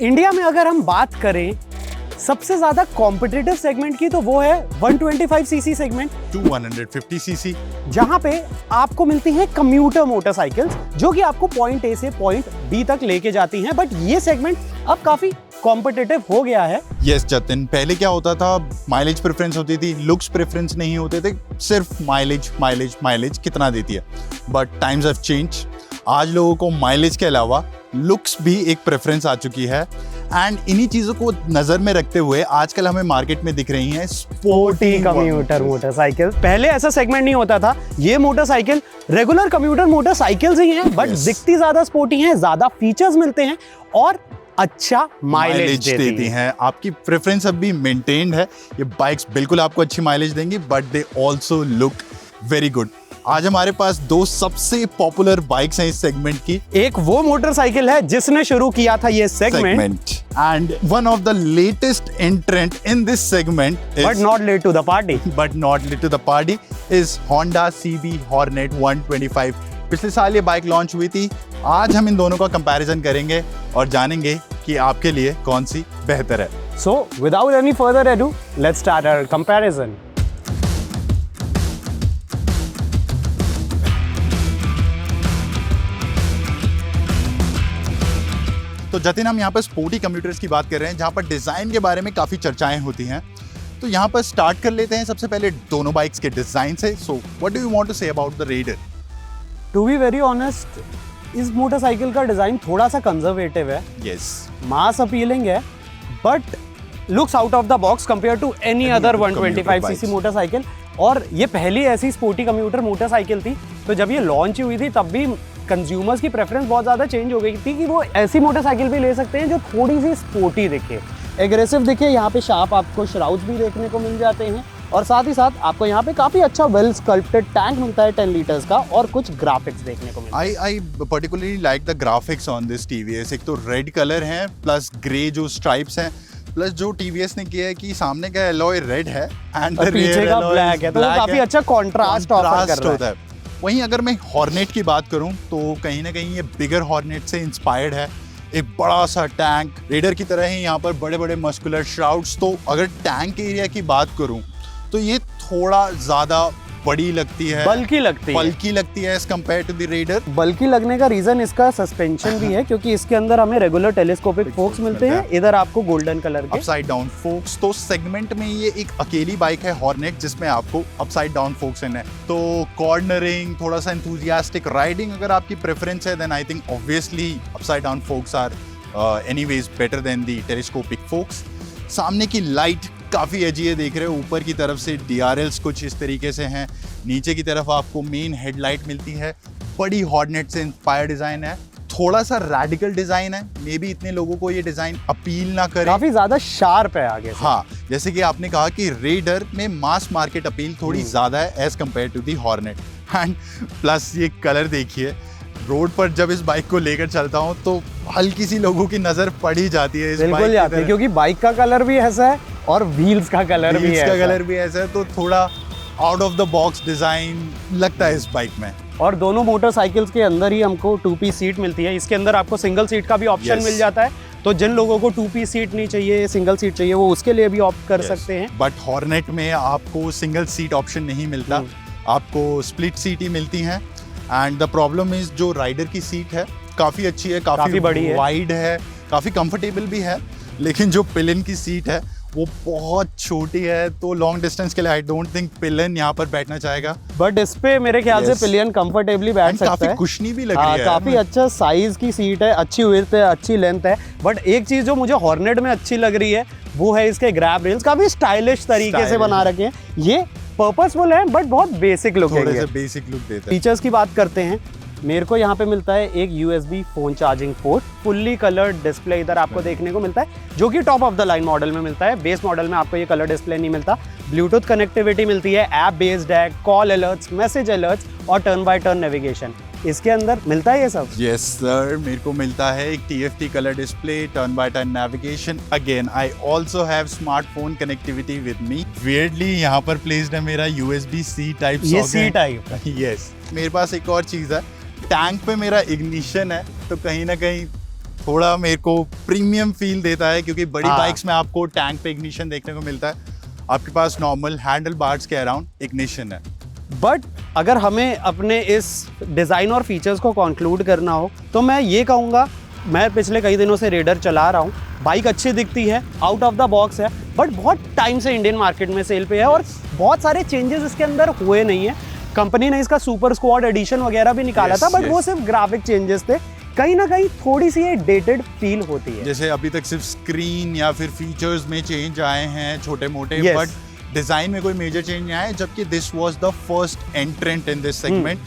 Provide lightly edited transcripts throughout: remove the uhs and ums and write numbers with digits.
India में अगर हम बात करें सबसे ज्यादा कॉम्पिटिटिव सेगमेंट की तो वो है 125 सीसी सेगमेंट टू 150 सीसी, जहां पे आपको मिलती हैं कम्यूटर मोटरसाइकिल्स जो कि आपको पॉइंट ए से पॉइंट बी तक लेके जाती हैं। बट ये सेगमेंट अब काफी कॉम्पिटिटिव हो गया है। यस जतिन, पहले क्या होता था, माइलेज प्रेफरेंस होती थी, लुक्स प्रेफरेंस नहीं होते थे, सिर्फ माइलेज माइलेज माइलेज कितना देती है। बट टाइम्स हैव चेंज, आज लोगों को माइलेज के अलावा लुक्स भी एक प्रेफरेंस आ चुकी है। एंड इन्हीं चीज़ों को नज़र में रखते हुए आजकल हमें मार्केट में दिख रही हैं स्पोर्टी कम्यूटर मोटरसाइकिल। पहले ऐसा सेगमेंट नहीं होता था। ये मोटरसाइकिल रेगुलर कम्यूटर मोटरसाइकिल्स ही हैं, बट दिखती ज्यादा स्पोर्टी हैं, ज्यादा फीचर्स मिलते हैं और अच्छा माइलेज देती हैं। आपकी प्रेफरेंस अब भी मेंटेन्ड है। ये बाइक्स बिल्कुल आपको अच्छी माइलेज देंगी, but they also look very good. आज हमारे पास दो सबसे पॉपुलर बाइक्स हैं इस सेगमेंट की। एक वो मोटरसाइकिल है जिसने शुरू किया था ये segment and one of the latest entrant in this segment, but not late to the party, is Honda CB Hornet 125। पिछले साल ये बाइक लॉन्च हुई थी। आज हम इन दोनों का कंपैरिजन करेंगे और जानेंगे कि आपके लिए कौन सी बेहतर है। So without any further ado, let's start our comparison. तो जतिन, हम यहाँ पर स्पोर्टी कम्यूटर्स की बात कर रहे हैं जहाँ पर डिज़ाइन के बारे में काफ़ी चर्चाएं होती हैं। तो यहाँ पर स्टार्ट कर लेते हैं सबसे पहले दोनों बाइक्स के डिज़ाइन से। So what do you want to say about the Raider? To be very honest, इस मोटरसाइकिल का डिज़ाइन थोड़ा सा कंजर्वेटिव है। यस, मास अपीलिंग है, but looks out of the box compare to any other 125 cc motorcycle. और ये पहली ऐसी स्पोर्टी कम्यूटर मोटरसाइकिल थी, तो जब ये लॉन्च हुई थी तब भी कंज्यूमर्स की प्रेफरेंस बहुत ज़्यादा चेंज हो गई थी कि वो ऐसी मोटरसाइकिल भी ले सकते हैं जो थोड़ी सी स्पोर्टी दिखे, एग्रेसिव दिखे। यहाँ पे शार्प आपको श्राउड्स भी देखने को मिल जाते हैं और साथ ही साथ आपको यहाँ पे काफ़ी अच्छा वेल स्कल्प्टेड टैंक मिलता है 10 लीटर्स का, और कुछ ग्राफिक्स देखने को मिलता है। I particularly like the graphics on this TVS। एक तो रेड कलर है, प्लस ग्रे जो स्ट्राइप्स हैं, प्लस जो TVS ने किया है कि सामने का एलॉय रेड है एंड पीछे का ब्लैक है, तो काफ़ी अच्छा कॉन्ट्रास्ट ऑफर कर रहा है। वहीं अगर मैं हॉर्नेट की बात करूं तो कहीं ना कहीं ये बिगर हॉर्नेट से इंस्पायर्ड है। एक बड़ा सा टैंक, रेडर की तरह ही यहाँ पर बड़े बड़े मस्कुलर श्राउड्स। तो अगर टैंक एरिया की बात करूं तो ये थोड़ा ज़्यादा बड़ी लगती है, बल्कि लगती है as compare to the Raider. बल्कि लगने का रीजन इसका सस्पेंशन भी है, क्योंकि इसके अंदर हमें रेगुलर टेलीस्कोपिक फोक्स मिलते हैं, इधर आपको गोल्डन कलर के अपसाइड डाउन फोक्स। तो सेगमेंट में ये एक अकेली बाइक है हॉर्नेट जिसमें आपको अपसाइड डाउन फोक्स है। तो कॉर्नरिंग, थोड़ा सा एंथुसियास्टिक राइडिंग अगर आपकी प्रेफरेंस है, then I think obviously upside down forks are anyways better than the telescopic forks. सामने की लाइट काफ़ी एजी है, देख रहे हो। ऊपर की तरफ से DRLs कुछ इस तरीके से हैं, नीचे की तरफ आपको मेन हेडलाइट मिलती है। बड़ी हॉर्नेट से इंस्पायर डिज़ाइन है, थोड़ा सा रैडिकल डिज़ाइन है। मे बी इतने लोगों को ये डिज़ाइन अपील ना करे, काफ़ी ज़्यादा शार्प है आगे से। हाँ, जैसे कि आपने कहा कि रेडर में मास मार्केट अपील थोड़ी ज़्यादा है as compare to the Hornet. And plus ये कलर देखिए, रोड पर जब इस बाइक को लेकर चलता हूँ तो हल्की सी लोगों की नज़र पड़ ही जाती है इस बिल्कुल जाती है, क्योंकि बाइक का कलर भी ऐसा है और व्हील्स का कलर भी ऐसा है। तो थोड़ा out of the box design लगता है इस बाइक में। और दोनों मोटरसाइकिल्स के अंदर ही हमको 2 पीस सीट मिलती है। इसके अंदर आपको सिंगल सीट का भी ऑप्शन मिल जाता है, तो जिन लोगों को 2 पीस सीट नहीं चाहिए, सिंगल सीट चाहिए, वो उसके लिए भी ऑप्ट कर सकते हैं। बट हॉर्नेट में आपको सिंगल सीट ऑप्शन नहीं मिलता, आपको स्प्लिट सीट ही मिलती हैं। एंड द प्रॉब्लम इज जो राइडर की सीट है काफ़ी अच्छी है, काफ़ी बड़ी है, वाइड है, काफ़ी कंफर्टेबल भी है, लेकिन जो पिलियन की सीट है वो बहुत छोटी है। तो लॉन्ग डिस्टेंस के लिए आई डोंट थिंक पिलियन यहाँ पर बैठना चाहेगा। बट इस पे मेरे ख्याल से पिलियन कंफर्टेबली बैठ सकता है। काफ़ी कुशनी भी लग रही है, काफ़ी अच्छा साइज की सीट है, अच्छी विड्थ है, अच्छी लेंथ है। बट एक चीज़ जो मुझे हॉर्नेट में अच्छी लग रही है वो है इसके ग्रैब रेल्स, काफ़ी स्टाइलिश तरीके से बना रखे हैं। ये पर्पसफुल है बट बहुत बेसिक लुक है, बेसिक लुक देता है। फीचर्स की बात करते हैं, मेरे को यहाँ पे मिलता है एक USB phone charging port, fully coloured display इधर आपको देखने को मिलता है, जो कि top of the line model में मिलता है। बेस मॉडल में आपको ये कलर डिस्प्ले नहीं मिलता। ब्लूटूथ कनेक्टिविटी मिलती है, ऐप बेस्ड है, कॉल अलर्ट्स, मैसेज अलर्ट्स और टर्न बाय टर्न नेविगेशन इसके अंदर मिलता है ये सब। यस सर, मेरे को मिलता है एक TFT colour display, turn by turn navigation. Again I also have smartphone connectivity with me. Weirdly यहाँ पर प्लेस्ड है मेरा USB-C टाइप ये C टाइप। यस, मेरे पास एक और चीज़ है, टैंक पे मेरा इग्निशन है, तो कहीं ना कहीं थोड़ा मेरे को प्रीमियम फील देता है, क्योंकि बड़ी हाँ। बाइक्स में आपको टैंक पे इग्निशन देखने को मिलता है, आपके पास नॉर्मल हैंडल बार्स के अराउंड इग्निशन है। बट अगर हमें अपने इस डिज़ाइन और फीचर्स को कंक्लूड करना हो तो मैं ये कहूँगा, मैं पिछले कई दिनों से रेडर चला रहा हूँ, बाइक अच्छी दिखती है, आउट ऑफ द बॉक्स है, बट बहुत टाइम से इंडियन मार्केट में सेल पे है और बहुत सारे चेंजेस इसके अंदर हुए नहीं है। कंपनी ने इसका सुपर स्क्वाड एडिशन वगैरह भी निकाला था, बट वो सिर्फ ग्राफिक चेंजेस थे। कहीं ना कहीं थोड़ी सी ये डेटेड फील होती है। जैसे अभी तक सिर्फ स्क्रीन या फिर फीचर्स में चेंज आए हैं छोटे मोटे, Yes. बट डिजाइन में कोई मेजर चेंज नहीं आया, जबकि this was the first एंट्रेंट in this segment.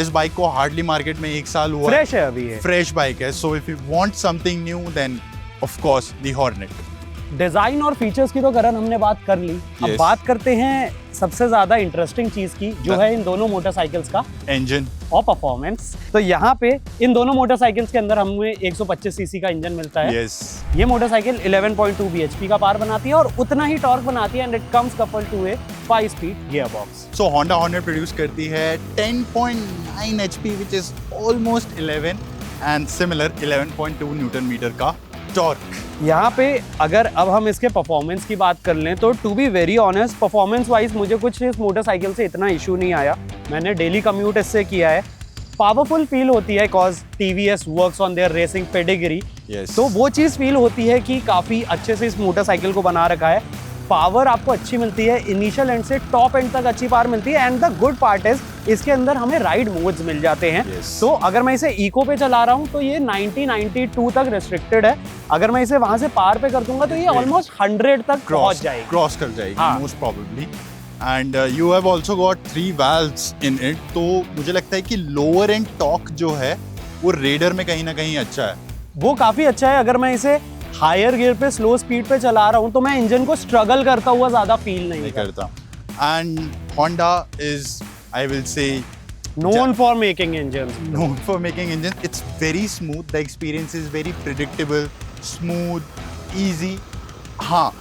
इस बाइक को हार्डली मार्केट में 1 साल हुआ, फ्रेश है अभी ये। फ्रेश बाइक है, so if you want something new then of course the Hornet. Design और फीचर्स की तो करण हमने बात कर ली। अब Yes. बात करते हैं सबसे ज्यादा इंटरेस्टिंग चीज की, जो है इन दोनों मोटरसाइकिल्स का इंजन और परफॉर्मेंस। तो यहाँ पे इन दोनों मोटरसाइकिल्स के अंदर हमें 125 सीसी का इंजन मिलता है। यस, ये मोटरसाइकिल 11.2 bhp का पावर बनाती है और उतना ही टॉर्क बनाती है, and it comes coupled to a 5-speed gear box. So Honda Hornet produce करती है 10.9 HP, which is almost 11, and similar 11.2 newton metre का टॉर्क। यहाँ पे अगर अब हम इसके परफॉर्मेंस की बात कर लें तो to be very honest, performance wise मुझे कुछ इस मोटरसाइकिल से इतना इशू नहीं आया। मैंने डेली कम्यूट इससे किया है। पावरफुल फील होती है because TVS works on their racing pedigree. Yes. तो वो चीज़ फील होती है कि काफ़ी अच्छे से इस मोटरसाइकिल को बना रखा है। पावर आपको अच्छी मिलती है, इनिशियल एंड से टॉप एंड तक अच्छी पावर मिलती है, and the good part is इसके अंदर हमें राइड मोड्स मिल जाते हैं। Yes. तो अगर मैं इसे इको पे चला रहा हूँ तो ये 90-92 तक रिस्ट्रिक्टेड है। अगर मैं इसे वहां से पार पे कर दूंगा तो ये ऑलमोस्ट 100 तक पहुंच जाएगी, क्रॉस कर जाएगी हाँ। Most probably. And you have also got 3 valves in it, तो मुझे लगता है कि लोअर एंड टॉर्क जो है वो रेडर में कहीं ना कहीं अच्छा है। वो काफ़ी अच्छा है। अगर मैं इसे हायर गियर पे स्लो स्पीड पे चला रहा हूँ तो मैं इंजन को स्ट्रगल करता हुआ ज़्यादा फील नहीं करता। करता। And Honda is, I will से, Known for making engines. known for making engines. It's very smooth. The experience is very predictable, smooth, easy. हाँ,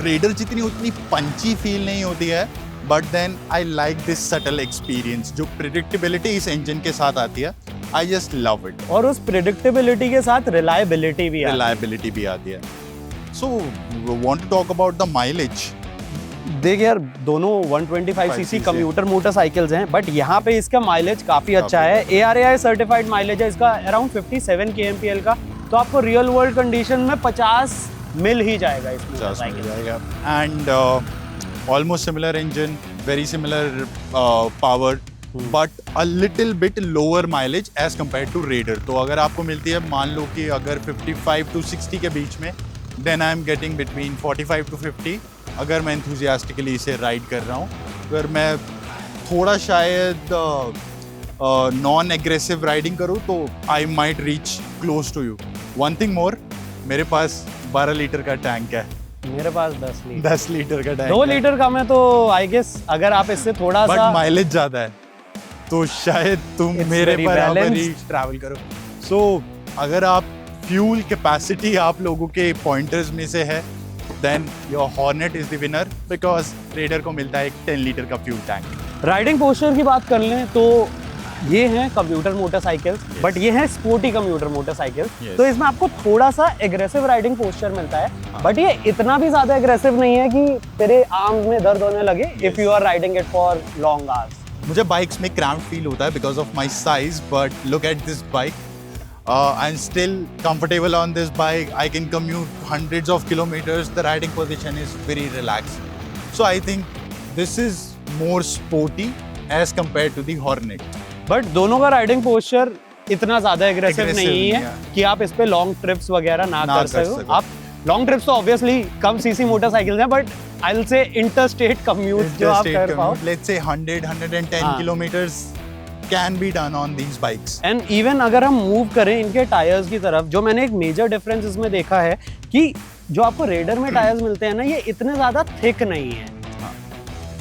रेडर जितनी उतनी पंची फील नहीं होती है, but then I like this subtle experience जो predictability इस engine के साथ आती है। I just love it. और उस प्रिडिक्टेबिलिटी के साथ रिलायबिलिटी भी है। रिलायबिलिटी भी आती है। So want to talk about the mileage. देख यार, दोनों 125cc कम्यूटर मोटरसाइकिल्स हैं, बट यहाँ पे इसका माइलेज काफ़ी अच्छा है। ARAI सर्टिफाइड माइलेज है इसका अराउंड 57 kmpl का। तो आपको रियल वर्ल्ड कंडीशन में 50 मिल ही जाएगा इस motorcycle. And almost similar engine, very similar power, but a little bit lower mileage as compare to Raider. तो अगर आपको मिलती है, मान लो कि अगर 55 to 60 के बीच में, then I am getting between 45 to 50 अगर मैं enthusiastically इसे राइड कर रहा हूँ। अगर मैं थोड़ा शायद नॉन एग्रेसिव राइडिंग करूँ तो I might reach close to you. One thing more, मेरे पास 12 लीटर का टैंक है। मेरे पास 10 लीटर। 10 लीटर का टैंक 2 लीटर कम है, तो आई गेस अगर आप इससे थोड़ा बट सा माइलेज ज़्यादा है, तो शायद तुम It's मेरे very बराबर ही balanced. ट्रैवल करो। सो अगर आप फ्यूल कैपेसिटी आप लोगों के पॉइंटर्स में से है, then your Hornet is the winner, because Raider को मिलता है एक 10 लीटर का फ्यूल टैंक। राइडिंग पोस्चर की बात कर लें तो ये हैं कंप्यूटर मोटरसाइकिल, बट ये हैं स्पोर्टी कंप्यूटर मोटरसाइकिल। Yes. तो इसमें आपको थोड़ा सा एग्रेसिव राइडिंग पोस्चर मिलता है, बट ये इतना भी ज्यादा एग्रेसिव नहीं है कि तेरे आर्म्स में दर्द होने लगे if you are riding it for long hours. मुझे बाइक्स में क्रैम्प फील होता है because of my size, but look at this bike, I am still comfortable on this bike. I can commute hundreds of kilometers. The riding position is very relaxed. So I think this is more sporty as compared to the Hornet. But दोनों का riding posture इतना ज्यादा aggressive Aggressive नहीं है नहीं है। कि आप इस पे लॉन्ग ट्रिप्स वगैरह ना ना कर कर सको। सको। आप लॉन्ग ट्रिप्स तो ऑब्वियसली कम सीसी मोटरसाइकिल हैं, बट आई विल से इंटरस्टेट कम्यूट जो आप कर पाओ। Let's say 100-110 हाँ। kilometers can be done on these bikes. And even अगर हम मूव करें इनके टायर्स की तरफ, जो मैंने एक मेजर डिफरेंस इसमें देखा है कि जो आपको रेडर में टायर्स मिलते हैं ना, ये इतने ज़्यादा थिक नहीं है।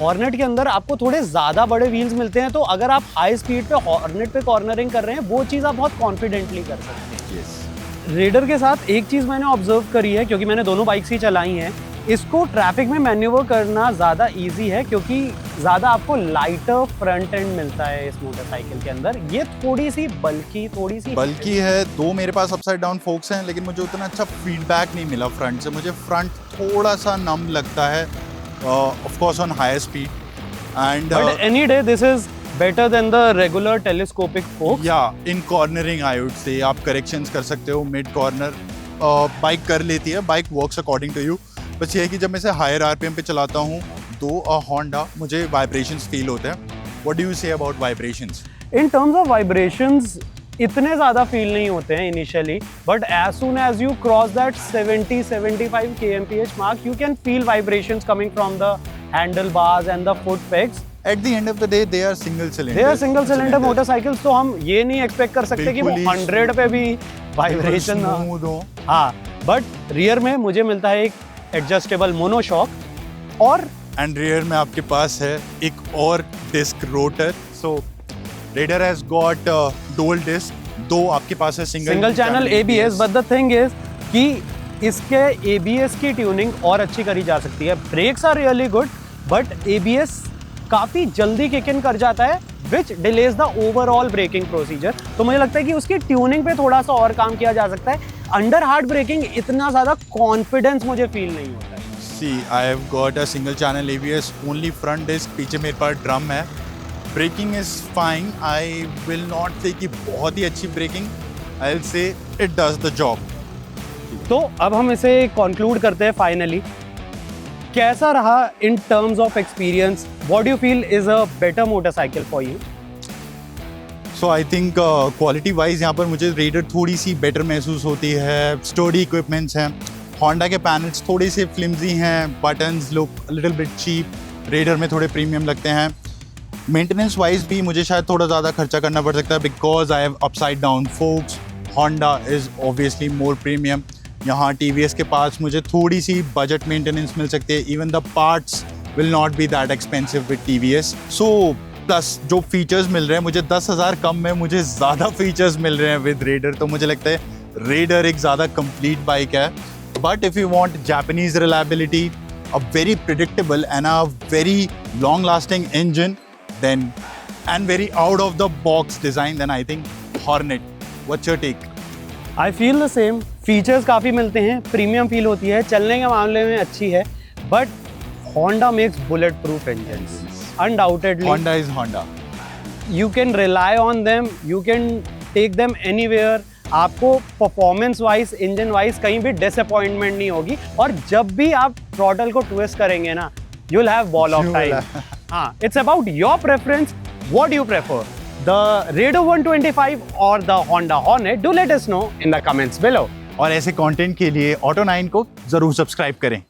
हॉर्नेट के अंदर आपको थोड़े ज़्यादा बड़े व्हील्स मिलते हैं, तो अगर आप हाई स्पीड पे हॉर्नेट पे कॉर्नरिंग कर रहे हैं, वो चीज़ आप बहुत कॉन्फिडेंटली कर सकते हैं। Yes. रेडर के साथ एक चीज़ मैंने ऑब्जर्व करी है, क्योंकि मैंने दोनों बाइक्स ही चलाई हैं, इसको ट्रैफिक में मैन्यूवर करना ज़्यादा इजी है क्योंकि ज़्यादा आपको लाइटर फ्रंट एंड मिलता है इस मोटरसाइकिल के अंदर। ये थोड़ी सी बल्की है। दो मेरे पास अपसाइड डाउन फोक्स हैं, लेकिन मुझे उतना अच्छा फीडबैक नहीं मिला फ्रंट से। मुझे फ्रंट थोड़ा सा नम लगता है, of course on higher speed and but any day this is better than the regular telescopic forks. या in cornering I would say आप करेक्शंस कर सकते हो। मिड कॉर्नर बाइक कर लेती है, bike works according to you. बस ये है कि जब मैं इसे हायर आरपीएम पे चलाता हूँ तो होंडा मुझे वाइब्रेशंस फील होते हैं। What do you say about vibrations? In terms of vibrations इतने ज़्यादा फील नहीं होते हैं initially, but as soon as you cross that 70-75 kmph mark you can feel vibrations coming from the handle bars and the foot pegs. At the end of the day, they are single cylinder. They are single cylinder motorcycles, तो हम ये नहीं expect कर सकते कि वो 100 पे भी वाइब्रेशन ना हो। हाँ, बट रियर में मुझे मिलता है एक एडजस्टेबल मोनोशॉक और एंड रियर में आपके पास है एक और disc rotor. So Raider has got dual disc. दो आपके पास है single channel ABS, but the thing is कि इसके ABS की ट्यूनिंग और अच्छी करी जा सकती है। Brakes are really good, but ABS काफ़ी जल्दी किक इन कर जाता है which delays the overall braking procedure. तो मुझे लगता है कि उसकी ट्यूनिंग पे थोड़ा सा और काम किया जा सकता है। अंडर हार्ड ब्रेकिंग इतना ज़्यादा कॉन्फिडेंस मुझे फील नहीं होता है। See I have got a single channel ABS, only front disc, पीछे मेरे पास ड्रम है। Braking is fine, I will not say कि बहुत ही अच्छी braking, I will say it does the job. तो अब हम इसे कंक्लूड करते हैं फाइनली। कैसा रहा इन terms of experience? What do you feel is a better motorcycle for you? So I think quality wise यहाँ पर मुझे रेडर थोड़ी सी बेटर महसूस होती है। स्टोडी इक्विपमेंट्स हैं, होंडा के पैनल्स थोड़े से फ्लिमजी हैं, buttons look little bit cheap, Raider में थोड़े प्रीमियम लगते हैं। मेंटेनेंस वाइज भी मुझे शायद थोड़ा ज़्यादा खर्चा करना पड़ सकता है because I have upside down focus. Honda is obviously more premium. यहाँ TVS के पास मुझे थोड़ी सी बजट मेंटेनेंस मिल सकती है। Even the parts will not be that expensive with TVS। So plus जो फीचर्स मिल रहे हैं मुझे 10,000 कम में मुझे ज़्यादा फीचर्स मिल रहे हैं विद रेडर। तो मुझे लगता है रेडर एक ज़्यादा कंप्लीट बाइक है। But if you want Japanese reliability, a very predictable and a very long lasting engine, then and very out of the box design, then I think Hornet. What's your take? I feel the same. Features काफ़ी मिलते हैं, premium feel होती है, चलने के मामले में अच्छी है, but Honda makes bullet proof engines undoubtedly. Honda is Honda. You can rely on them, you can take them anywhere. आपको परफॉर्मेंस वाइज, इंजन वाइज कहीं भी डिसअपॉइंटमेंट नहीं होगी। और जब भी आप थ्रॉटल को ट्विस्ट करेंगे ना, you will have ball of time. हाँ, it's about your preference. What you prefer, the Raider 125 or the Honda Hornet? Do let us know in the comments below. और ऐसे कंटेंट के लिए ऑटो 9 को जरूर सब्सक्राइब करें।